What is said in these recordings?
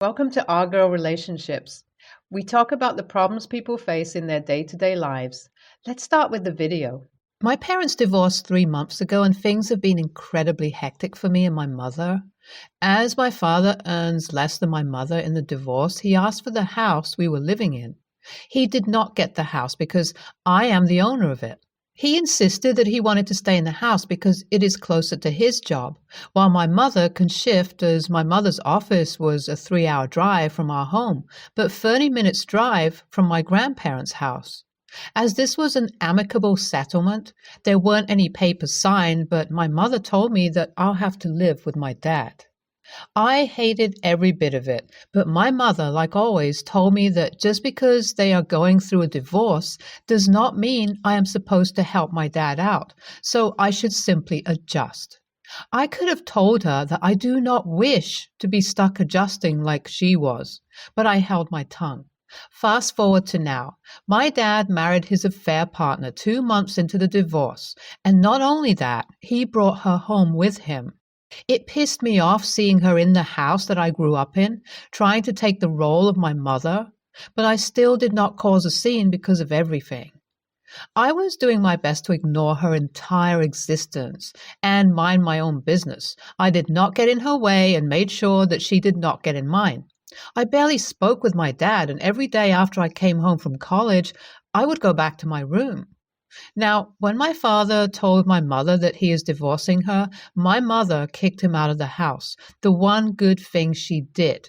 Welcome to Our Girl Relationships. We talk about the problems people face in their day-to-day lives. Let's start with the video. My parents divorced 3 months ago, and things have been incredibly hectic for me and my mother. As my father earns less than my mother in the divorce, he asked for the house we were living in. He did not get the house because I am the owner of it. He insisted that he wanted to stay in the house because it is closer to his job, while my mother can shift as my mother's office was a 3-hour drive from our home, but 30 minutes drive from my grandparents' house. As this was an amicable settlement, there weren't any papers signed, but my mother told me that I'll have to live with my dad. I hated every bit of it, but my mother, like always, told me that just because they are going through a divorce does not mean I am supposed to help my dad out, so I should simply adjust. I could have told her that I do not wish to be stuck adjusting like she was, but I held my tongue. Fast forward to now. My dad married his affair partner 2 months into the divorce, and not only that, he brought her home with him. It pissed me off seeing her in the house that I grew up in, trying to take the role of my mother, but I still did not cause a scene because of everything. I was doing my best to ignore her entire existence and mind my own business. I did not get in her way and made sure that she did not get in mine. I barely spoke with my dad, and every day after I came home from college, I would go back to my room. Now, when my father told my mother that he is divorcing her, my mother kicked him out of the house, the one good thing she did.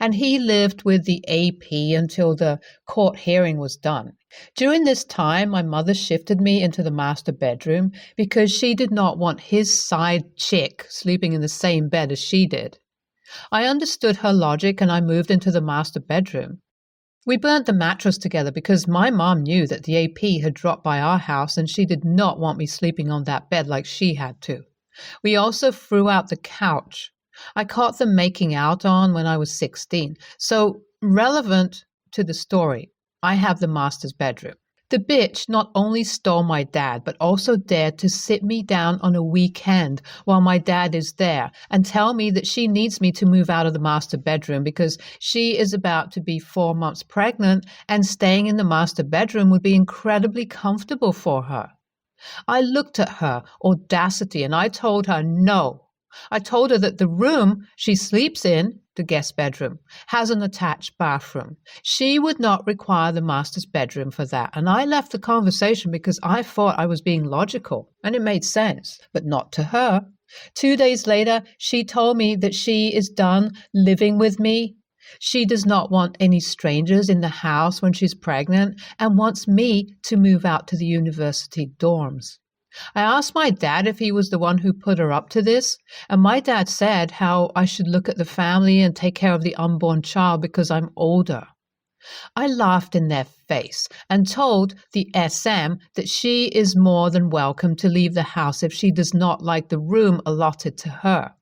And he lived with the AP until the court hearing was done. During this time, my mother shifted me into the master bedroom because she did not want his side chick sleeping in the same bed as she did. I understood her logic and I moved into the master bedroom. We burnt the mattress together because my mom knew that the AP had dropped by our house and she did not want me sleeping on that bed like she had to. We also threw out the couch. I caught them making out on when I was 16. So, relevant to the story, I have the master's bedroom. The bitch not only stole my dad, but also dared to sit me down on a weekend while my dad is there and tell me that she needs me to move out of the master bedroom because she is about to be 4 months pregnant and staying in the master bedroom would be incredibly comfortable for her. I looked at her audacity and I told her no. I told her that the room she sleeps in, the guest bedroom, has an attached bathroom. She would not require the master's bedroom for that, and I left the conversation because I thought I was being logical, and it made sense, but not to her. 2 days later, she told me that she is done living with me. She does not want any strangers in the house when she's pregnant and wants me to move out to the university dorms. I asked my dad if he was the one who put her up to this, and my dad said how I should look at the family and take care of the unborn child because I'm older. I laughed in their face and told the SM that she is more than welcome to leave the house if she does not like the room allotted to her.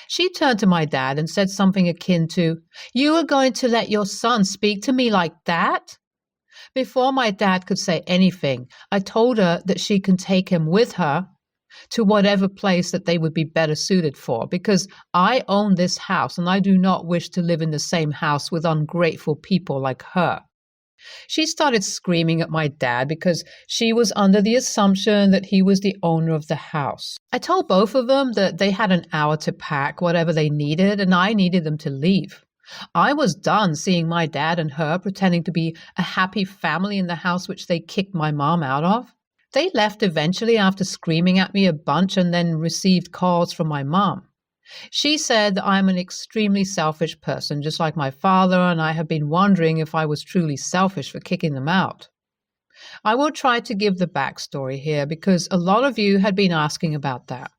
She turned to my dad and said something akin to, "You are going to let your son speak to me like that?" Before my dad could say anything, I told her that she can take him with her to whatever place that they would be better suited for, because I own this house and I do not wish to live in the same house with ungrateful people like her. She started screaming at my dad because she was under the assumption that he was the owner of the house. I told both of them that they had an hour to pack whatever they needed and I needed them to leave. I was done seeing my dad and her pretending to be a happy family in the house which they kicked my mom out of. They left eventually after screaming at me a bunch and then received calls from my mom. She said that I'm an extremely selfish person, just like my father, and I have been wondering if I was truly selfish for kicking them out. I will try to give the backstory here because a lot of you had been asking about that.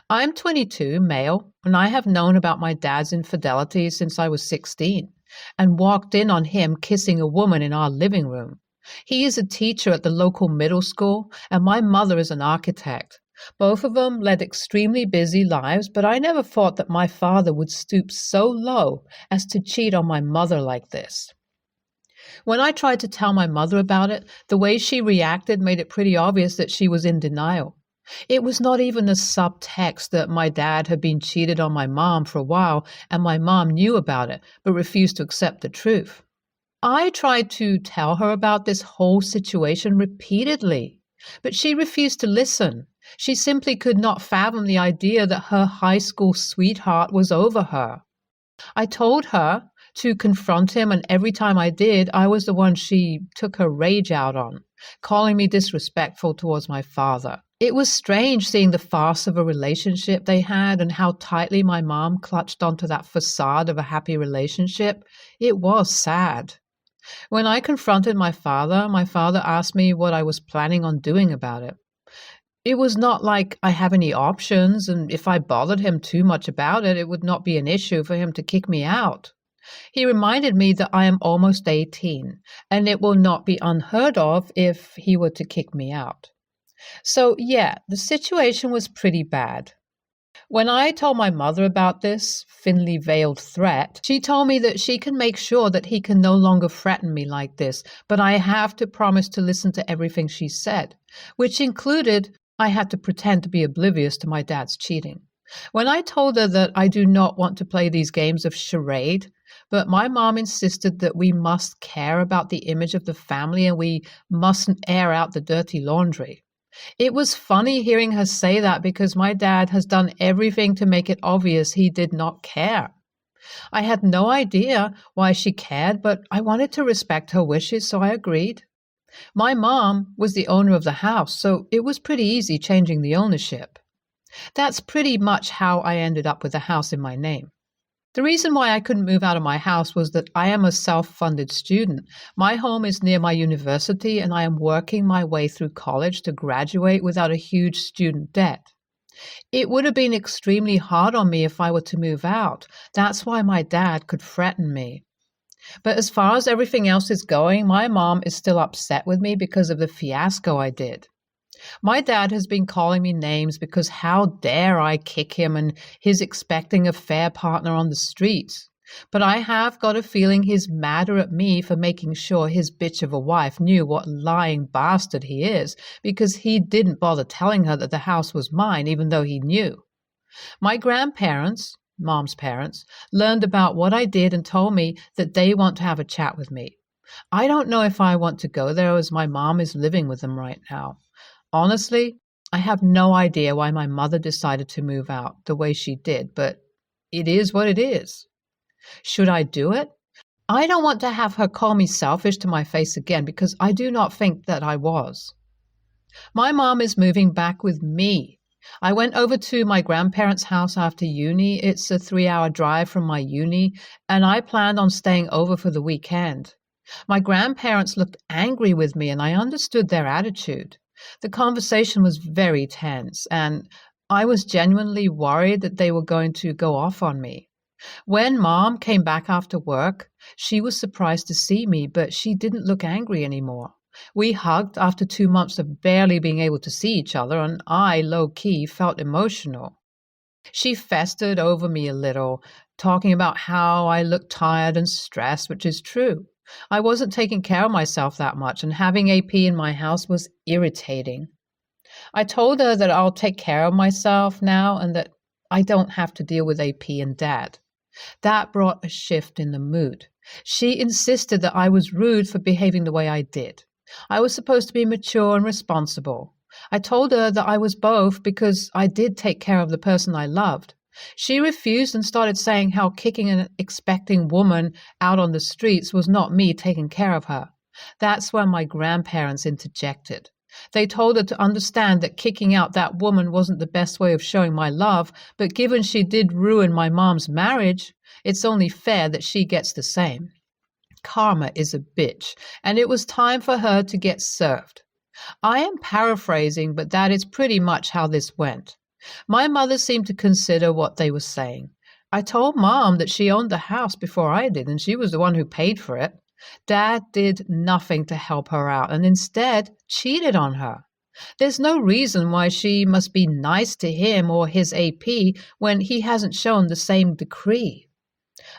I'm 22, male, and I have known about my dad's infidelity since I was 16 and walked in on him kissing a woman in our living room. He is a teacher at the local middle school, and my mother is an architect. Both of them led extremely busy lives, but I never thought that my father would stoop so low as to cheat on my mother like this. When I tried to tell my mother about it, the way she reacted made it pretty obvious that she was in denial. It was not even a subtext that my dad had been cheated on my mom for a while and my mom knew about it but refused to accept the truth. I tried to tell her about this whole situation repeatedly, but she refused to listen. She simply could not fathom the idea that her high school sweetheart was over her. I told her to confront him, and every time I did, I was the one she took her rage out on, calling me disrespectful towards my father. It was strange seeing the farce of a relationship they had and how tightly my mom clutched onto that facade of a happy relationship. It was sad. When I confronted my father asked me what I was planning on doing about it. It was not like I have any options, and if I bothered him too much about it, it would not be an issue for him to kick me out. He reminded me that I am almost 18, and it will not be unheard of if he were to kick me out. So, yeah, the situation was pretty bad. When I told my mother about this thinly veiled threat, she told me that she can make sure that he can no longer threaten me like this, but I have to promise to listen to everything she said, which included I had to pretend to be oblivious to my dad's cheating. When I told her that I do not want to play these games of charade, but my mom insisted that we must care about the image of the family and we mustn't air out the dirty laundry. It was funny hearing her say that because my dad has done everything to make it obvious he did not care. I had no idea why she cared, but I wanted to respect her wishes, so I agreed. My mom was the owner of the house, so it was pretty easy changing the ownership. That's pretty much how I ended up with a house in my name. The reason why I couldn't move out of my house was that I am a self-funded student. My home is near my university, and I am working my way through college to graduate without a huge student debt. It would have been extremely hard on me if I were to move out. That's why my dad could threaten me. But as far as everything else is going, my mom is still upset with me because of the fiasco I did. My dad has been calling me names because how dare I kick him and his expecting a fair partner on the streets. But I have got a feeling he's madder at me for making sure his bitch of a wife knew what lying bastard he is because he didn't bother telling her that the house was mine even though he knew. My grandparents, Mom's parents, learned about what I did and told me that they want to have a chat with me. I don't know if I want to go there as my mom is living with them right now. Honestly, I have no idea why my mother decided to move out the way she did, but it is what it is. Should I do it? I don't want to have her call me selfish to my face again because I do not think that I was. My mom is moving back with me. I went over to my grandparents' house after uni. It's a 3-hour drive from my uni, and I planned on staying over for the weekend. My grandparents looked angry with me, and I understood their attitude. The conversation was very tense, and I was genuinely worried that they were going to go off on me. When Mom came back after work, she was surprised to see me, but she didn't look angry anymore. We hugged after 2 months of barely being able to see each other, and I, low-key, felt emotional. She festered over me a little, talking about how I looked tired and stressed, which is true. I wasn't taking care of myself that much, and having AP in my house was irritating. I told her that I'll take care of myself now and that I don't have to deal with AP and Dad. That brought a shift in the mood. She insisted that I was rude for behaving the way I did. I was supposed to be mature and responsible. I told her that I was both because I did take care of the person I loved. She refused and started saying how kicking an expecting woman out on the streets was not me taking care of her. That's when my grandparents interjected. They told her to understand that kicking out that woman wasn't the best way of showing my love, but given she did ruin my mom's marriage, it's only fair that she gets the same. Karma is a bitch, and it was time for her to get served. I am paraphrasing, but that is pretty much how this went. My mother seemed to consider what they were saying. I told Mom that she owned the house before I did, and she was the one who paid for it. Dad did nothing to help her out, and instead cheated on her. There's no reason why she must be nice to him or his AP when he hasn't shown the same decree.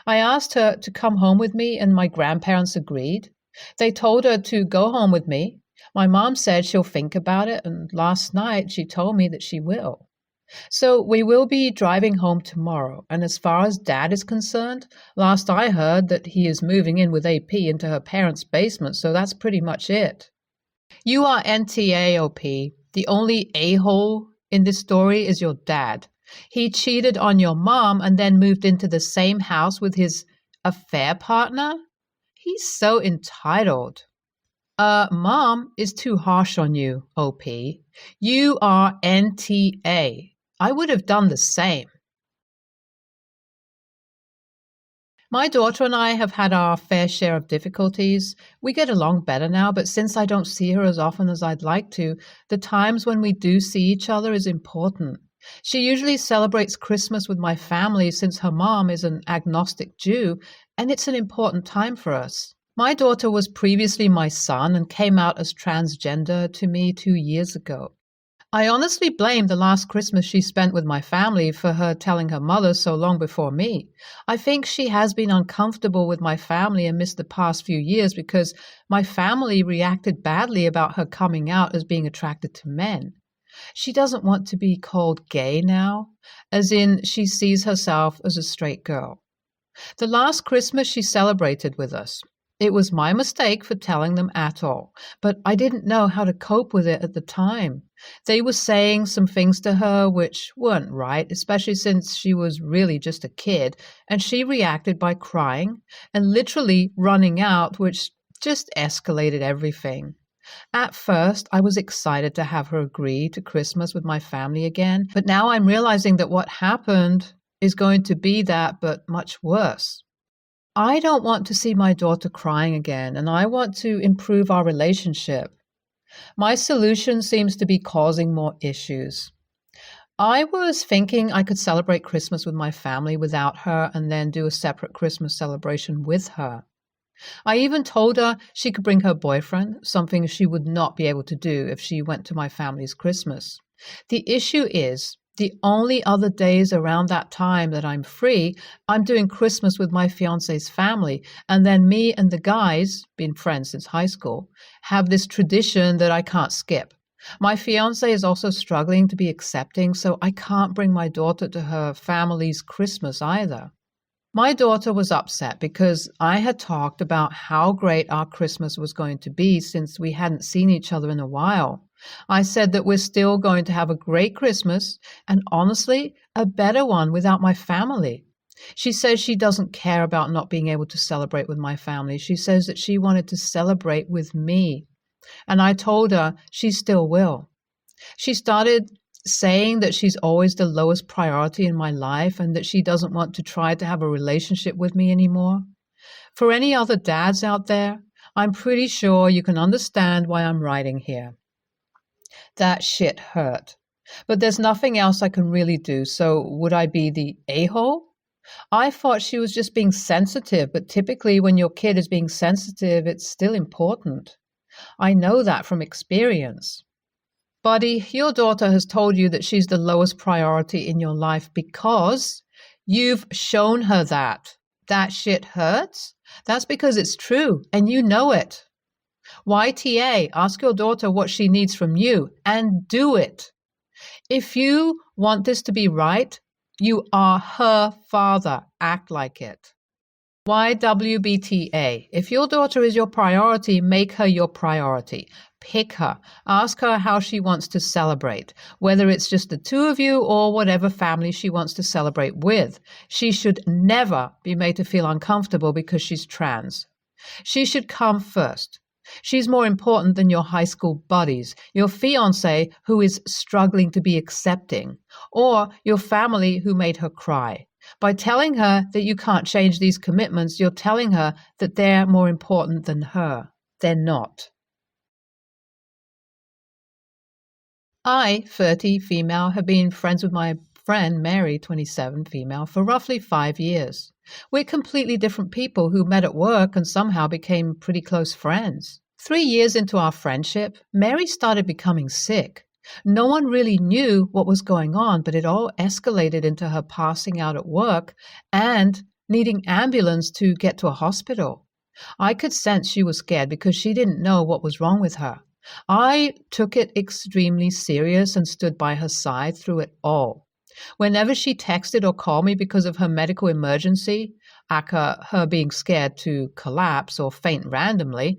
I asked her to come home with me, and my grandparents agreed. They told her to go home with me. My mom said she'll think about it, and last night she told me that she will. So we will be driving home tomorrow, and as far as Dad is concerned, last I heard that he is moving in with AP into her parents' basement, so that's pretty much it. You are NTAOP. The only a-hole in this story is your dad. He cheated on your mom and then moved into the same house with his affair partner? He's so entitled. Mom is too harsh on you, OP. You are NTA. I would have done the same. My daughter and I have had our fair share of difficulties. We get along better now, but since I don't see her as often as I'd like to, the times when we do see each other is important. She usually celebrates Christmas with my family since her mom is an agnostic Jew, and it's an important time for us. My daughter was previously my son and came out as transgender to me 2 years ago. I honestly blame the last Christmas she spent with my family for her telling her mother so long before me. I think she has been uncomfortable with my family and missed the past few years because my family reacted badly about her coming out as being attracted to men. She doesn't want to be called gay now, as in she sees herself as a straight girl. The last Christmas she celebrated with us. It was my mistake for telling them at all, but I didn't know how to cope with it at the time. They were saying some things to her which weren't right, especially since she was really just a kid, and she reacted by crying and literally running out, which just escalated everything. At first, I was excited to have her agree to Christmas with my family again, but now I'm realizing that what happened is going to be that, but much worse. I don't want to see my daughter crying again, and I want to improve our relationship. My solution seems to be causing more issues. I was thinking I could celebrate Christmas with my family without her and then do a separate Christmas celebration with her. I even told her she could bring her boyfriend, something she would not be able to do if she went to my family's Christmas. The issue is, the only other days around that time that I'm free, I'm doing Christmas with my fiance's family, and then me and the guys, been friends since high school, have this tradition that I can't skip. My fiance is also struggling to be accepting, so I can't bring my daughter to her family's Christmas either. My daughter was upset because I had talked about how great our Christmas was going to be since we hadn't seen each other in a while. I said that we're still going to have a great Christmas and honestly, a better one without my family. She says she doesn't care about not being able to celebrate with my family. She says that she wanted to celebrate with me. And I told her she still will. She started saying that she's always the lowest priority in my life and that she doesn't want to try to have a relationship with me anymore. For any other dads out there, I'm pretty sure you can understand why I'm writing here. That shit hurt. But there's nothing else I can really do, so would I be the a-hole? I thought she was just being sensitive, but typically when your kid is being sensitive, it's still important. I know that from experience. Buddy, your daughter has told you that she's the lowest priority in your life because you've shown her that. That shit hurts? That's because it's true, and you know it. YTA, ask your daughter what she needs from you, and do it. If you want this to be right, you are her father. Act like it. YWBTA, if your daughter is your priority, make her your priority. Pick her. Ask her how she wants to celebrate, whether it's just the two of you or whatever family she wants to celebrate with. She should never be made to feel uncomfortable because she's trans. She should come first. She's more important than your high school buddies, your fiancé who is struggling to be accepting, or your family who made her cry. By telling her that you can't change these commitments, you're telling her that they're more important than her. They're not. I, 30, female, have been friends with my friend Mary, 27, female, for roughly 5 years. We're completely different people who met at work and somehow became pretty close friends. 3 years into our friendship, Mary started becoming sick. No one really knew what was going on, but it all escalated into her passing out at work and needing ambulance to get to a hospital. I could sense she was scared because she didn't know what was wrong with her. I took it extremely serious and stood by her side through it all. Whenever she texted or called me because of her medical emergency, aka her being scared to collapse or faint randomly,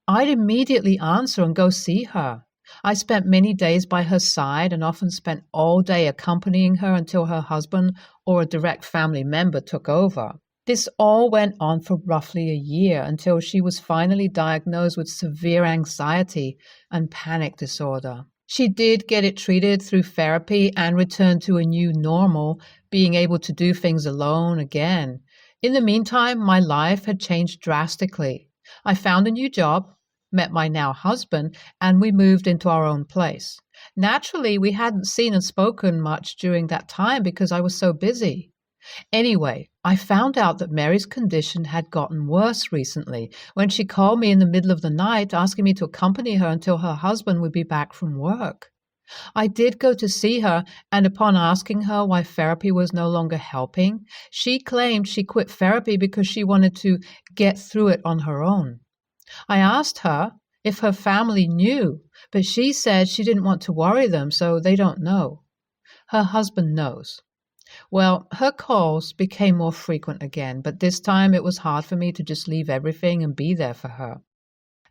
I'd immediately answer and go see her. I spent many days by her side and often spent all day accompanying her until her husband or a direct family member took over. This all went on for roughly a year until she was finally diagnosed with severe anxiety and panic disorder. She did get it treated through therapy and returned to a new normal, being able to do things alone again. In the meantime, my life had changed drastically. I found a new job, met my now husband, and we moved into our own place. Naturally, we hadn't seen and spoken much during that time because I was so busy. Anyway, I found out that Mary's condition had gotten worse recently when she called me in the middle of the night asking me to accompany her until her husband would be back from work. I did go to see her, and upon asking her why therapy was no longer helping, she claimed she quit therapy because she wanted to get through it on her own. I asked her if her family knew, but she said she didn't want to worry them, so they don't know. Her husband knows. Well, her calls became more frequent again, but this time it was hard for me to just leave everything and be there for her.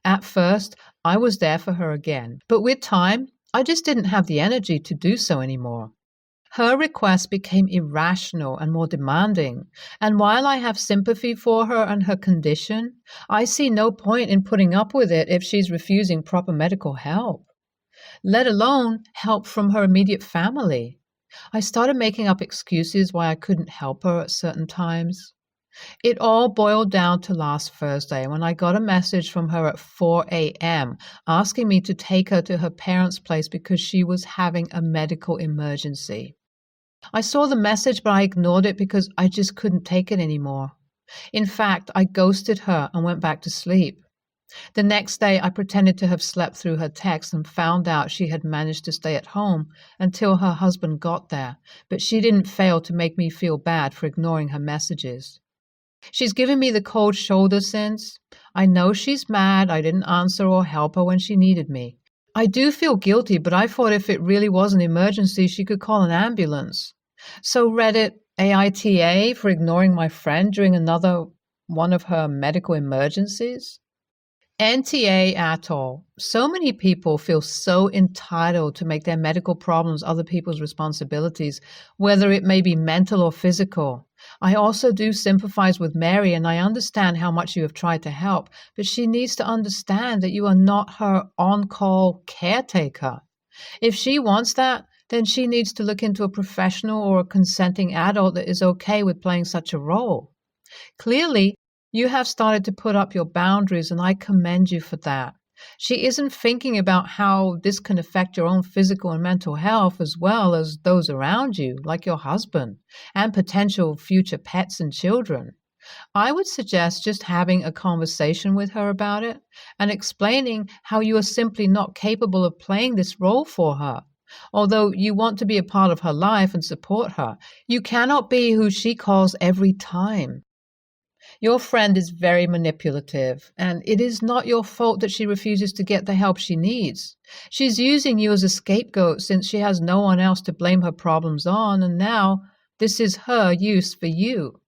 At first, I was there for her again, but with time, I just didn't have the energy to do so anymore. Her requests became irrational and more demanding, and while I have sympathy for her and her condition, I see no point in putting up with it if she's refusing proper medical help, let alone help from her immediate family. I started making up excuses why I couldn't help her at certain times. It all boiled down to last Thursday when I got a message from her at 4 a.m. asking me to take her to her parents' place because she was having a medical emergency. I saw the message, but I ignored it because I just couldn't take it anymore. In fact, I ghosted her and went back to sleep. The next day, I pretended to have slept through her text and found out she had managed to stay at home until her husband got there, but she didn't fail to make me feel bad for ignoring her messages. She's given me the cold shoulder since. I know she's mad I didn't answer or help her when she needed me. I do feel guilty, but I thought if it really was an emergency, she could call an ambulance. So Reddit AITA for ignoring my friend during another one of her medical emergencies? NTA at all. So many people feel so entitled to make their medical problems other people's responsibilities, whether it may be mental or physical. I also do sympathize with Mary, and I understand how much you have tried to help, but she needs to understand that you are not her on-call caretaker. If she wants that, then she needs to look into a professional or a consenting adult that is okay with playing such a role. Clearly, you have started to put up your boundaries, and I commend you for that. She isn't thinking about how this can affect your own physical and mental health as well as those around you, like your husband, and potential future pets and children. I would suggest just having a conversation with her about it and explaining how you are simply not capable of playing this role for her. Although you want to be a part of her life and support her, you cannot be who she calls every time. Your friend is very manipulative, and it is not your fault that she refuses to get the help she needs. She's using you as a scapegoat since she has no one else to blame her problems on, and now this is her use for you.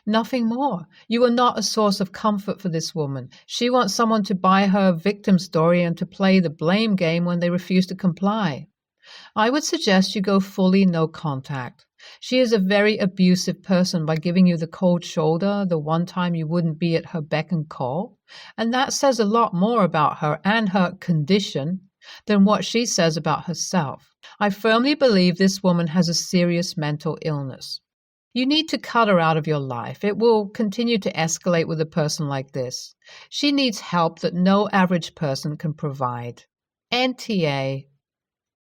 Nothing more. You are not a source of comfort for this woman. She wants someone to buy her victim story and to play the blame game when they refuse to comply. I would suggest you go fully no contact. She is a very abusive person by giving you the cold shoulder the one time you wouldn't be at her beck and call, and that says a lot more about her and her condition than what she says about herself. I firmly believe this woman has a serious mental illness. You need to cut her out of your life. It will continue to escalate with a person like this. She needs help that no average person can provide. NTA.